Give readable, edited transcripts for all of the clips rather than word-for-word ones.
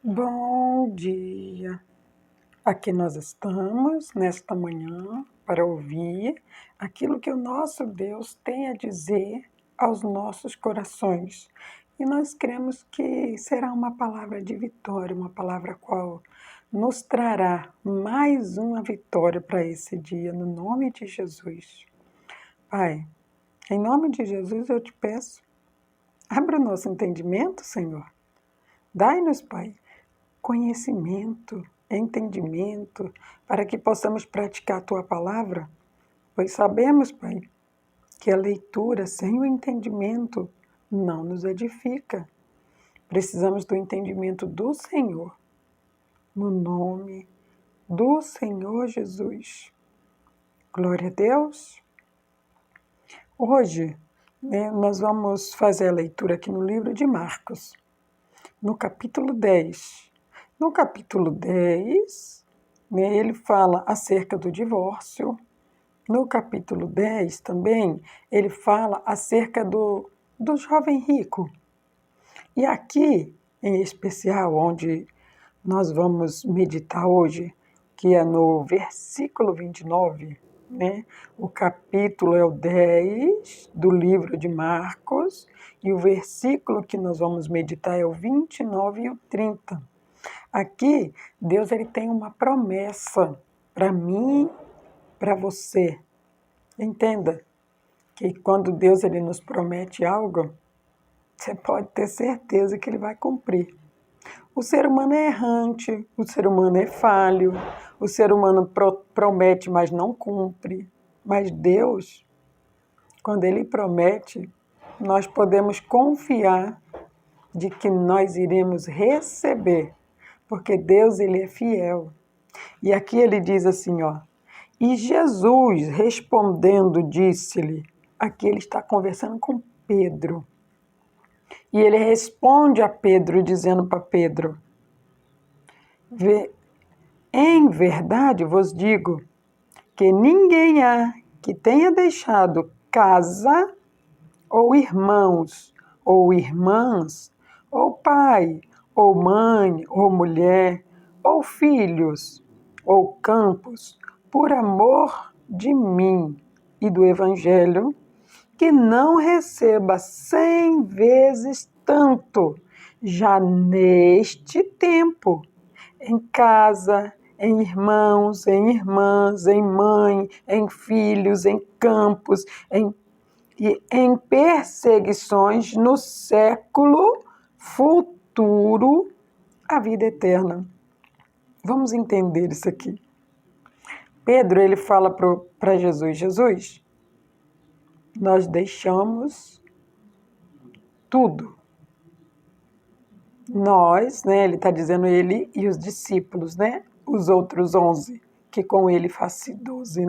Bom dia! Aqui nós estamos nesta manhã para ouvir aquilo que o nosso Deus tem a dizer aos nossos corações. E nós cremos que será uma palavra de vitória, uma palavra qual nos trará mais uma vitória para esse dia, no nome de Jesus. Pai, em nome de Jesus eu te peço, abra o nosso entendimento, Senhor. Dai-nos, Pai, conhecimento, entendimento, para que possamos praticar a Tua palavra, pois sabemos, Pai, que a leitura sem o entendimento não nos edifica. Precisamos do entendimento do Senhor, no nome do Senhor Jesus. Glória a Deus. Hoje, nós vamos fazer a leitura aqui no livro de Marcos, no capítulo 10. No capítulo 10, ele fala acerca do divórcio. No capítulo 10 também, ele fala acerca do jovem rico. E aqui, em especial, onde nós vamos meditar hoje, que é no versículo 29, o capítulo é o 10 do livro de Marcos, e o versículo que nós vamos meditar é o 29 e o 30. Aqui, Deus ele tem uma promessa para mim, para você. Entenda que quando Deus ele nos promete algo, você pode ter certeza que Ele vai cumprir. O ser humano é errante, o ser humano é falho, o ser humano promete, mas não cumpre. Mas Deus, quando Ele promete, nós podemos confiar de que nós iremos receber, porque Deus ele é fiel. E aqui ele diz assim, e Jesus respondendo disse-lhe, aqui ele está conversando com Pedro, e ele responde a Pedro dizendo para Pedro, em verdade vos digo que ninguém há que tenha deixado casa, ou irmãos, ou irmãs, ou pai, ou mãe, ou mulher, ou filhos, ou campos, por amor de mim e do Evangelho, que não receba 100 vezes tanto, já neste tempo, em casa, em irmãos, em irmãs, em mãe, em filhos, em campos, e em perseguições no século futuro, a vida eterna. Vamos entender isso aqui. Pedro, ele fala para Jesus, Jesus, nós deixamos tudo. Nós, ele está dizendo ele e os discípulos, os outros 11, que com ele faz 12,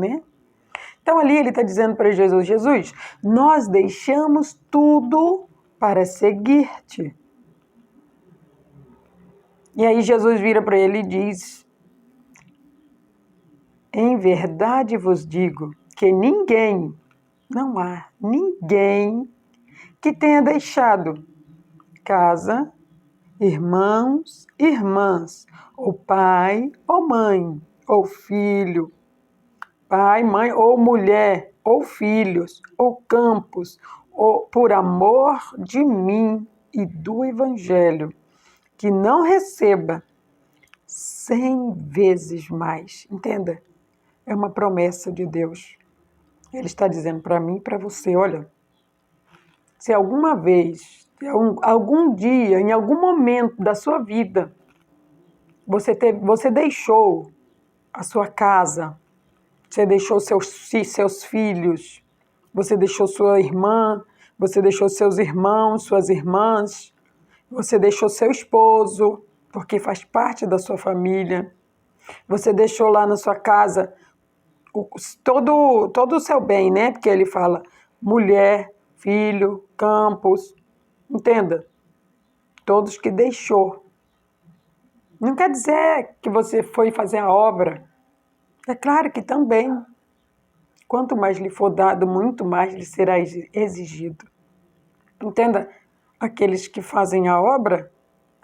Então ali ele está dizendo para Jesus, Jesus, nós deixamos tudo para seguir-te. E aí Jesus vira para ele e diz, em verdade vos digo que ninguém, não há ninguém que tenha deixado casa, irmãos, irmãs, ou pai, ou mãe, ou filho, pai, mãe, ou mulher, ou filhos, ou campos, ou por amor de mim e do Evangelho, que não receba 100 vezes mais. Entenda? É uma promessa de Deus. Ele está dizendo para mim e para você, olha, se alguma vez, algum dia, em algum momento da sua vida, você deixou a sua casa, você deixou seus filhos, você deixou sua irmã, você deixou seus irmãos, suas irmãs, você deixou seu esposo, porque faz parte da sua família, você deixou lá na sua casa todo o seu bem, Porque ele fala mulher, filho, campos, entenda? Todos que deixou. Não quer dizer que você foi fazer a obra. É claro que também. Quanto mais lhe for dado, muito mais lhe será exigido. Entenda? Aqueles que fazem a obra,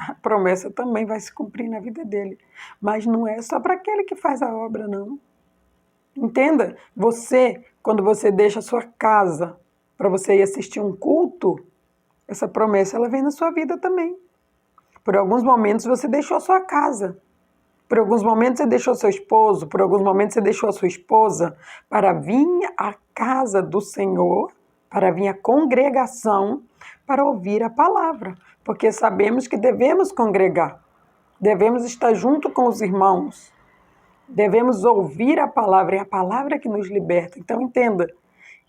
a promessa também vai se cumprir na vida dele. Mas não é só para aquele que faz a obra, não. Entenda, você, quando você deixa a sua casa para você ir assistir um culto, essa promessa ela vem na sua vida também. Por alguns momentos você deixou a sua casa. Por alguns momentos você deixou seu esposo, por alguns momentos você deixou a sua esposa para vir à casa do Senhor, para vir à congregação, para ouvir a palavra. Porque sabemos que devemos congregar, devemos estar junto com os irmãos, devemos ouvir a palavra, é a palavra que nos liberta. Então entenda,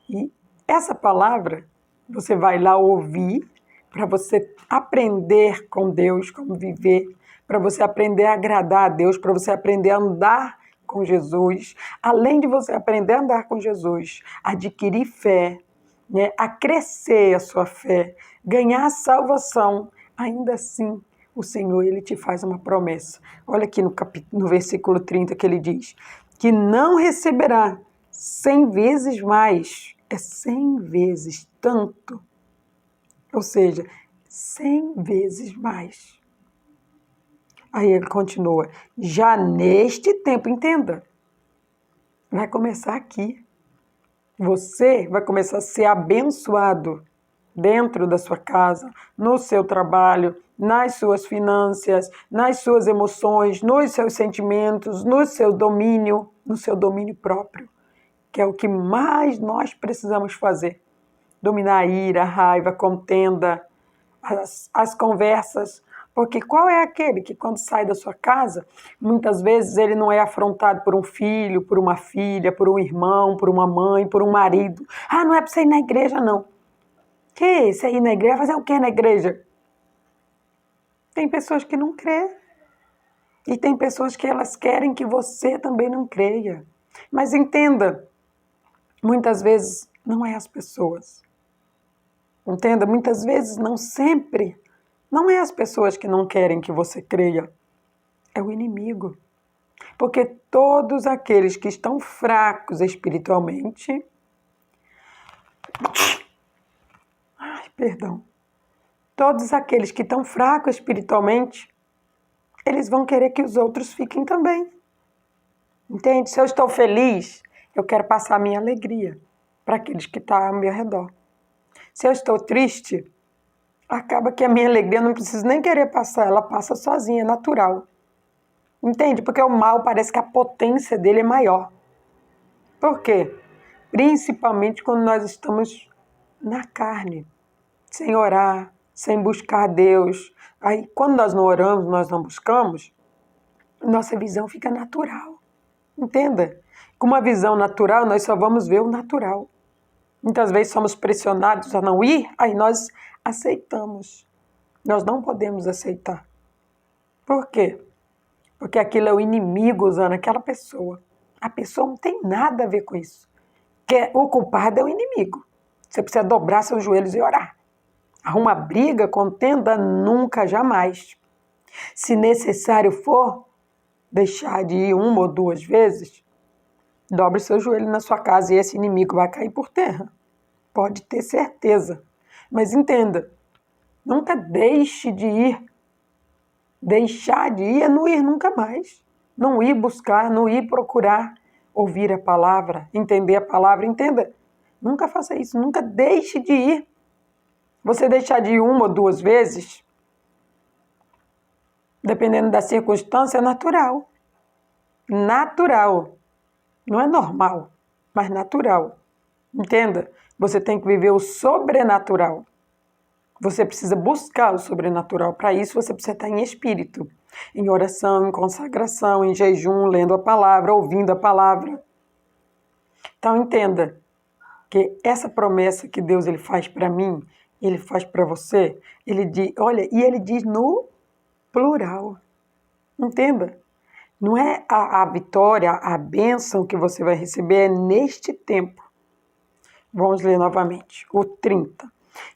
e essa palavra você vai lá ouvir para você aprender com Deus como viver, para você aprender a agradar a Deus, para você aprender a andar com Jesus. Além de você aprender a andar com Jesus, adquirir fé, né, a crescer a sua fé, ganhar a salvação, ainda assim o Senhor ele te faz uma promessa. Olha aqui no versículo 30 que ele diz, que não receberá 100 vezes mais, é 100 vezes tanto, ou seja, 100 vezes mais. Aí ele continua, já neste tempo, entenda, vai começar aqui. Você vai começar a ser abençoado dentro da sua casa, no seu trabalho, nas suas finanças, nas suas emoções, nos seus sentimentos, no seu domínio próprio, que é o que mais nós precisamos fazer. Dominar a ira, a raiva, a contenda, as conversas. Porque qual é aquele que quando sai da sua casa, muitas vezes ele não é afrontado por um filho, por uma filha, por um irmão, por uma mãe, por um marido. Ah, não é para você ir na igreja, não. Que isso? Ir na igreja? Fazer o que na igreja? Tem pessoas que não crê. E tem pessoas que elas querem que você também não creia. Mas entenda, muitas vezes não é as pessoas. Entenda, muitas vezes, não sempre, não é as pessoas que não querem que você creia, é o inimigo. Porque todos aqueles que estão fracos espiritualmente, todos aqueles que estão fracos espiritualmente, eles vão querer que os outros fiquem também. Entende? Se eu estou feliz, eu quero passar a minha alegria para aqueles que estão ao meu redor. Se eu estou triste, acaba que a minha alegria não preciso nem querer passar, ela passa sozinha, é natural. Entende? Porque o mal parece que a potência dele é maior. Por quê? Principalmente quando nós estamos na carne, sem orar, sem buscar Deus. Aí, quando nós não oramos, nós não buscamos, nossa visão fica natural. Entenda? Com uma visão natural, nós só vamos ver o natural. Muitas vezes somos pressionados a não ir, aí nós aceitamos. Nós não podemos aceitar. Por quê? Porque aquilo é o inimigo usando aquela pessoa. A pessoa não tem nada a ver com isso. O culpado é o inimigo. Você precisa dobrar seus joelhos e orar. Arruma briga, contenda, nunca, jamais. Se necessário for, deixar de ir uma ou duas vezes, dobre seu joelho na sua casa e esse inimigo vai cair por terra. Pode ter certeza. Mas entenda, nunca deixe de ir. Deixar de ir é não ir nunca mais. Não ir buscar, não ir procurar ouvir a palavra, entender a palavra. Entenda, nunca faça isso, nunca deixe de ir. Você deixar de ir uma ou duas vezes, dependendo da circunstância, é natural. Natural. Não é normal, mas natural. Entenda? Você tem que viver o sobrenatural. Você precisa buscar o sobrenatural. Para isso, você precisa estar em espírito, em oração, em consagração, em jejum, lendo a palavra, ouvindo a palavra. Então, entenda que essa promessa que Deus ele faz para mim, ele faz para você, ele diz, olha, e ele diz no plural. Entenda? Não é a vitória, a bênção que você vai receber é neste tempo. Vamos ler novamente, o 30.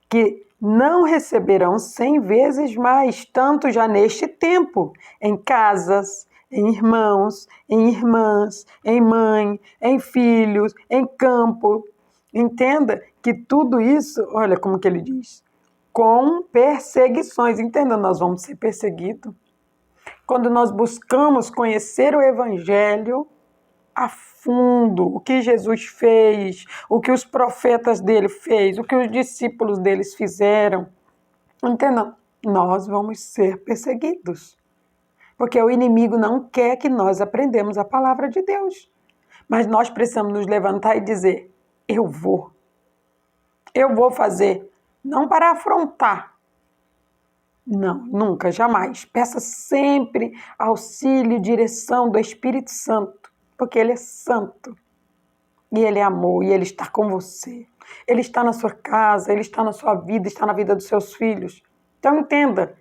Que não receberão 100 vezes mais, tanto já neste tempo, em casas, em irmãos, em irmãs, em mãe, em filhos, em campo. Entenda que tudo isso, olha como que ele diz, com perseguições. Entenda, nós vamos ser perseguidos. Quando nós buscamos conhecer o Evangelho a fundo, o que Jesus fez, o que os profetas dele fez, o que os discípulos deles fizeram, entenda, nós vamos ser perseguidos. Porque o inimigo não quer que nós aprendamos a palavra de Deus. Mas nós precisamos nos levantar e dizer, eu vou fazer, não para afrontar. Não, nunca, jamais. Peça sempre auxílio, direção do Espírito Santo, porque Ele é santo, e Ele é amor, e Ele está com você. Ele está na sua casa, Ele está na sua vida, está na vida dos seus filhos. Então entenda,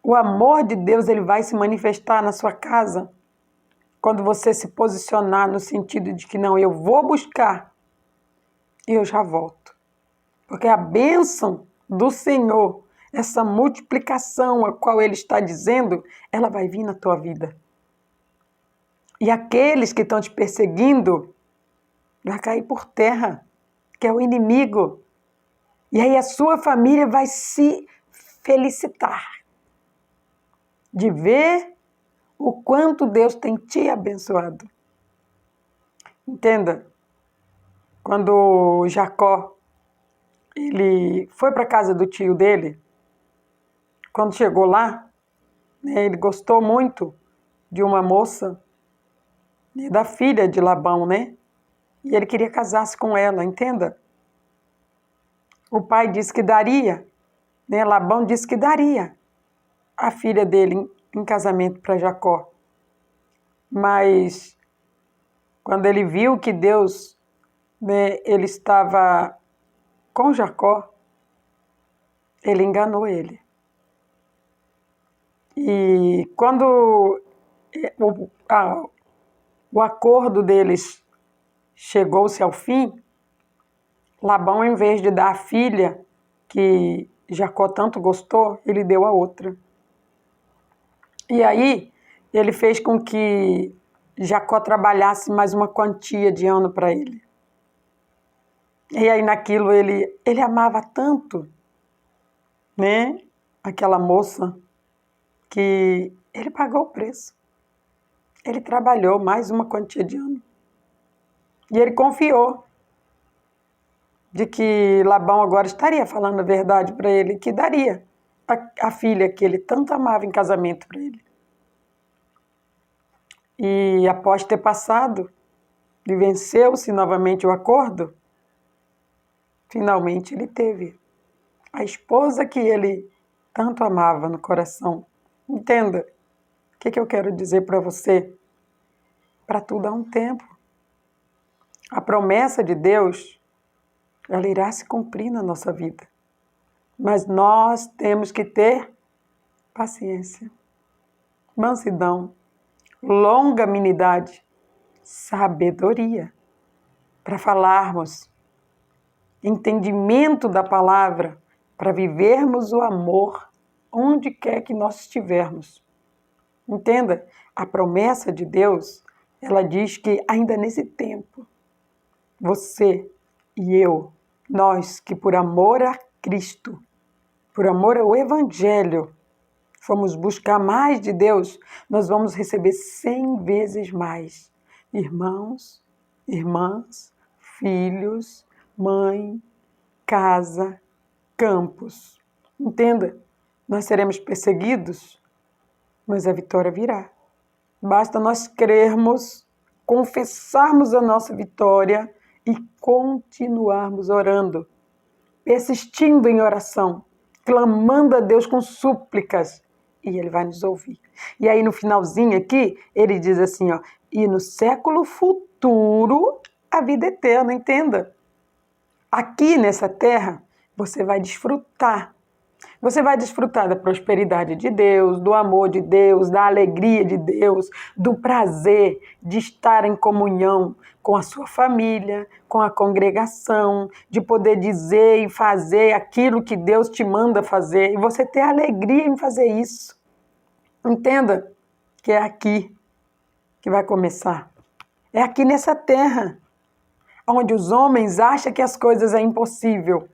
o amor de Deus ele vai se manifestar na sua casa quando você se posicionar no sentido de que não, eu vou buscar e eu já volto. Porque a bênção do Senhor, essa multiplicação a qual Ele está dizendo, ela vai vir na tua vida. E aqueles que estão te perseguindo, vai cair por terra, que é o inimigo. E aí a sua família vai se felicitar de ver o quanto Deus tem te abençoado. Entenda, quando Jacó ele foi para a casa do tio dele, quando chegou lá, né, ele gostou muito de uma moça, da filha de Labão, né? E ele queria casar-se com ela, entenda? O pai disse que daria, né? Labão disse que daria a filha dele em casamento para Jacó. Mas quando ele viu que Deus, né, ele estava com Jacó, ele enganou ele. E quando o acordo deles chegou-se ao fim, Labão, em vez de dar a filha que Jacó tanto gostou, ele deu a outra. E aí, ele fez com que Jacó trabalhasse mais uma quantia de ano para ele. E aí, naquilo, ele amava tanto, né, aquela moça, que ele pagou o preço. Ele trabalhou mais uma quantia de ano. E ele confiou de que Labão agora estaria falando a verdade para ele, que daria a filha que ele tanto amava em casamento para ele. E após ter passado e venceu-se novamente o acordo, finalmente ele teve a esposa que ele tanto amava no coração. Entenda, o que eu quero dizer para você? Para tudo há um tempo. A promessa de Deus, ela irá se cumprir na nossa vida. Mas nós temos que ter paciência, mansidão, longanimidade, sabedoria para falarmos, entendimento da palavra, para vivermos o amor onde quer que nós estivermos. Entenda, a promessa de Deus, ela diz que ainda nesse tempo, você e eu, nós que por amor a Cristo, por amor ao Evangelho, fomos buscar mais de Deus, nós vamos receber 100 vezes mais. Irmãos, irmãs, filhos, mãe, casa, campos. Entenda, nós seremos perseguidos, mas a vitória virá. Basta nós crermos, confessarmos a nossa vitória e continuarmos orando, persistindo em oração, clamando a Deus com súplicas, e Ele vai nos ouvir. E aí no finalzinho aqui, ele diz assim, ó, e no século futuro a vida eterna, entenda. Aqui nessa terra, você vai desfrutar. Você vai desfrutar da prosperidade de Deus, do amor de Deus, da alegria de Deus, do prazer de estar em comunhão com a sua família, com a congregação, de poder dizer e fazer aquilo que Deus te manda fazer, e você ter alegria em fazer isso. Entenda que é aqui que vai começar. É aqui nessa terra, onde os homens acham que as coisas é impossível.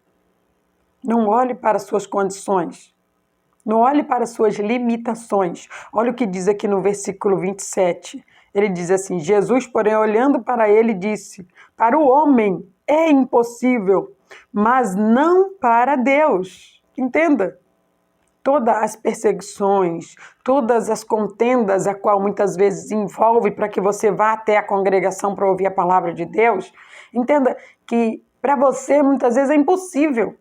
Não olhe para as suas condições. Não olhe para as suas limitações. Olha o que diz aqui no versículo 27. Ele diz assim: Jesus, porém, olhando para ele, disse: para o homem é impossível, mas não para Deus. Entenda? Todas as perseguições, todas as contendas a qual muitas vezes envolve para que você vá até a congregação para ouvir a palavra de Deus, entenda que para você muitas vezes é impossível.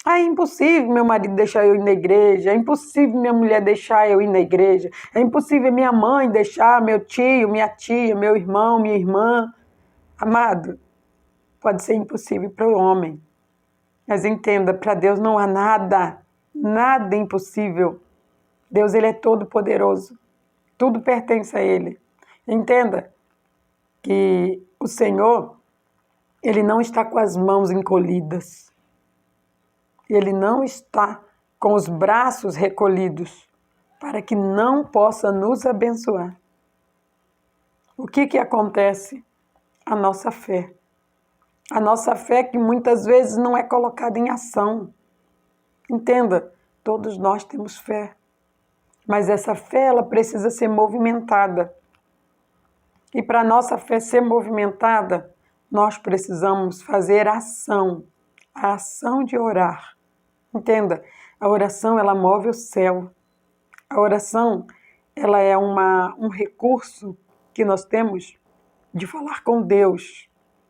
Ah, é impossível meu marido deixar eu ir na igreja, é impossível minha mulher deixar eu ir na igreja, é impossível minha mãe deixar, meu tio, minha tia, meu irmão, minha irmã. Amado, pode ser impossível para o homem, mas entenda, para Deus não há nada, nada impossível. Deus, ele é todo poderoso, tudo pertence a ele. Entenda que o Senhor, ele não está com as mãos encolhidas. Ele não está com os braços recolhidos para que não possa nos abençoar. O que acontece? A nossa fé. A nossa fé que muitas vezes não é colocada em ação. Entenda, todos nós temos fé, mas essa fé ela precisa ser movimentada. E para a nossa fé ser movimentada, nós precisamos fazer ação, a ação de orar. Entenda, a oração ela move o céu. A oração ela é um recurso que nós temos de falar com Deus,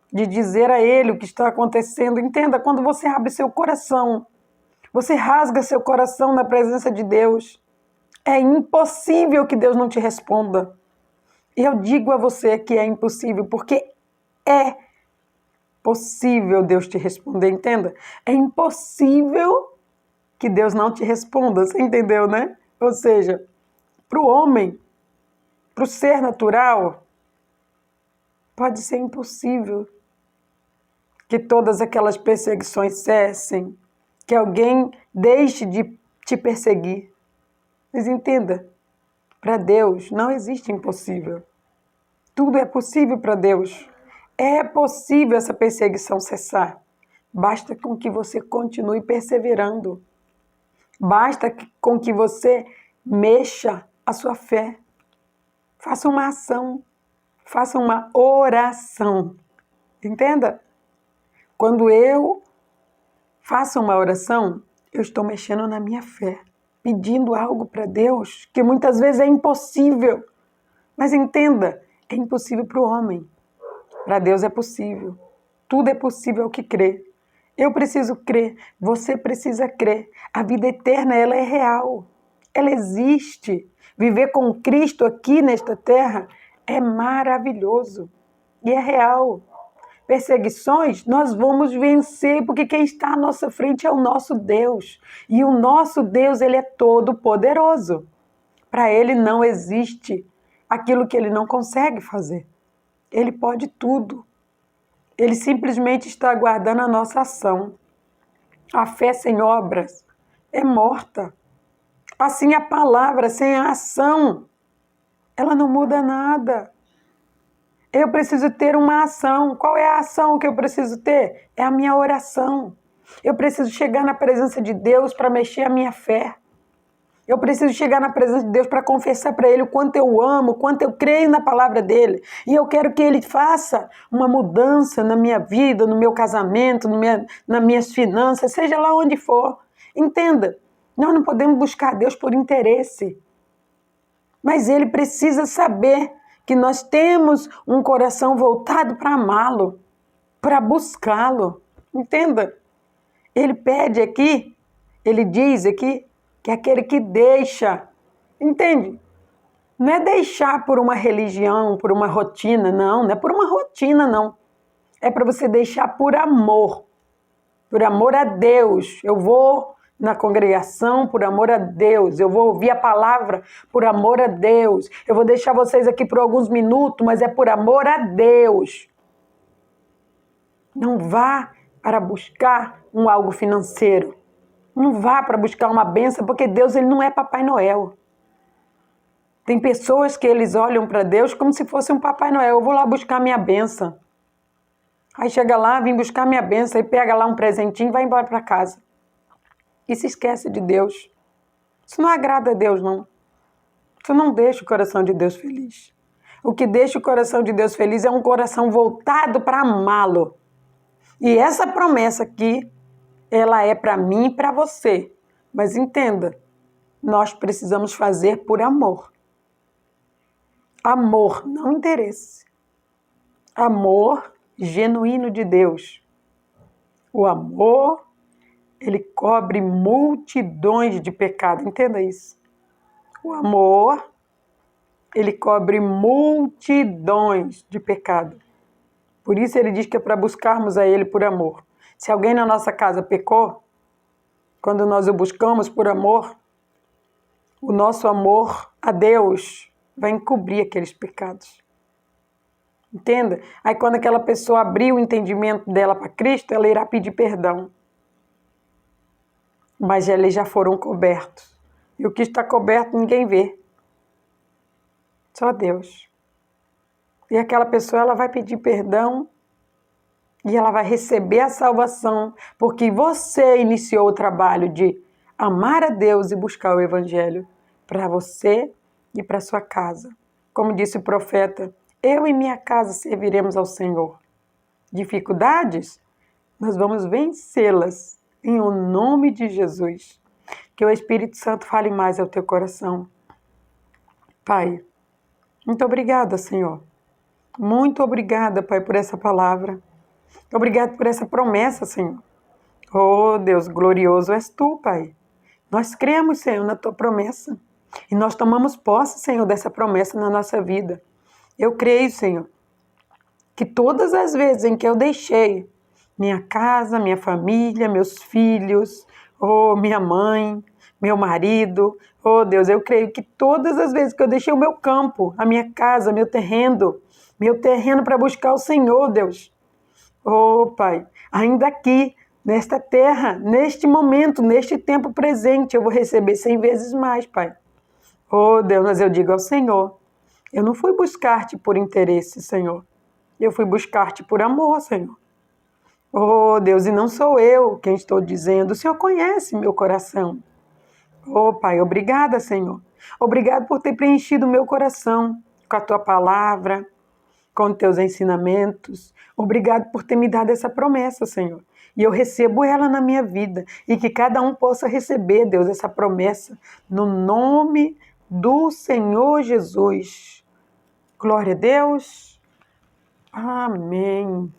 de dizer a Ele o que está acontecendo. Entenda, quando você abre seu coração, você rasga seu coração na presença de Deus, é impossível que Deus não te responda. E eu digo a você que é impossível, porque é possível Deus te responder, entenda? É impossível que Deus não te responda, você entendeu, né? Ou seja, para o homem, para o ser natural, pode ser impossível que todas aquelas perseguições cessem, que alguém deixe de te perseguir. Mas entenda, para Deus não existe impossível. Tudo é possível para Deus. É possível essa perseguição cessar. Basta com que você continue perseverando. Basta com que você mexa a sua fé. Faça uma ação. Faça uma oração. Entenda? Quando eu faço uma oração, eu estou mexendo na minha fé. Pedindo algo para Deus que muitas vezes é impossível. Mas entenda, é impossível para o homem. Para Deus é possível. Tudo é possível ao que crê. Eu preciso crer, você precisa crer. A vida eterna, ela é real. Ela existe. Viver com Cristo aqui nesta terra é maravilhoso. E é real. Perseguições, nós vamos vencer, porque quem está à nossa frente é o nosso Deus. E o nosso Deus, ele é todo poderoso. Para ele não existe aquilo que ele não consegue fazer. Ele pode tudo. Ele simplesmente está aguardando a nossa ação. A fé sem obras é morta. Assim a palavra sem a ação, ela não muda nada. Eu preciso ter uma ação. Qual é a ação que eu preciso ter? É a minha oração. Eu preciso chegar na presença de Deus para mexer a minha fé. Eu preciso chegar na presença de Deus para confessar para Ele o quanto eu amo, o quanto eu creio na palavra dEle. E eu quero que Ele faça uma mudança na minha vida, no meu casamento, nas minhas finanças, seja lá onde for. Entenda, nós não podemos buscar Deus por interesse. Mas Ele precisa saber que nós temos um coração voltado para amá-lo, para buscá-lo. Entenda? Ele pede aqui, ele diz aqui, que é aquele que deixa, entende? Não é deixar por uma religião, por uma rotina, não é por uma rotina, não. É para você deixar por amor a Deus. Eu vou na congregação por amor a Deus, eu vou ouvir a palavra por amor a Deus, eu vou deixar vocês aqui por alguns minutos, mas é por amor a Deus. Não vá para buscar algo financeiro. Não vá para buscar uma bênção, porque Deus ele não é Papai Noel. Tem pessoas que eles olham para Deus como se fosse um Papai Noel. Eu vou lá buscar minha bênção. Aí chega lá, vem buscar minha bênção, e pega lá um presentinho e vai embora para casa. e se esquece de Deus. Isso não agrada a Deus, não. Isso não deixa o coração de Deus feliz. O que deixa o coração de Deus feliz é um coração voltado para amá-lo. E essa promessa aqui, ela é para mim e para você. Mas entenda, nós precisamos fazer por amor. Amor, não interesse. Amor genuíno de Deus. O amor, ele cobre multidões de pecados. Entenda isso. O amor, ele cobre multidões de pecados. Por isso ele diz que é para buscarmos a ele por amor. Se alguém na nossa casa pecou, quando nós o buscamos por amor, o nosso amor a Deus vai encobrir aqueles pecados. Entenda? Aí quando aquela pessoa abrir o entendimento dela para Cristo, ela irá pedir perdão. Mas eles já foram cobertos. E o que está coberto ninguém vê. Só Deus. E aquela pessoa ela vai pedir perdão e ela vai receber a salvação, porque você iniciou o trabalho de amar a Deus e buscar o Evangelho para você e para sua casa. Como disse o profeta, eu e minha casa serviremos ao Senhor. Dificuldades? Nós vamos vencê-las em o nome de Jesus. Que o Espírito Santo fale mais ao teu coração. Pai, muito obrigada, Senhor. Muito obrigada, Pai, por essa palavra. Obrigado por essa promessa, Senhor. Oh, Deus, glorioso és Tu, Pai. Nós cremos, Senhor, na Tua promessa. E nós tomamos posse, Senhor, dessa promessa na nossa vida. Eu creio, Senhor, que todas as vezes em que eu deixei minha casa, minha família, meus filhos, oh, minha mãe, meu marido, oh, Deus, eu creio que todas as vezes que eu deixei o meu campo, a minha casa, meu terreno para buscar o Senhor, Deus. Oh, Pai, ainda aqui, nesta terra, neste momento, neste tempo presente, eu vou receber 100 vezes mais, Pai. Oh, Deus, mas eu digo ao Senhor, eu não fui buscar-te por interesse, Senhor. Eu fui buscar-te por amor, Senhor. Oh, Deus, e não sou eu quem estou dizendo, o Senhor conhece meu coração. Oh, Pai, obrigada, Senhor. Obrigado por ter preenchido o meu coração com a Tua palavra, com os Teus ensinamentos. Obrigado por ter me dado essa promessa, Senhor. E eu recebo ela na minha vida. E que cada um possa receber, Deus, essa promessa no nome do Senhor Jesus. Glória a Deus. Amém.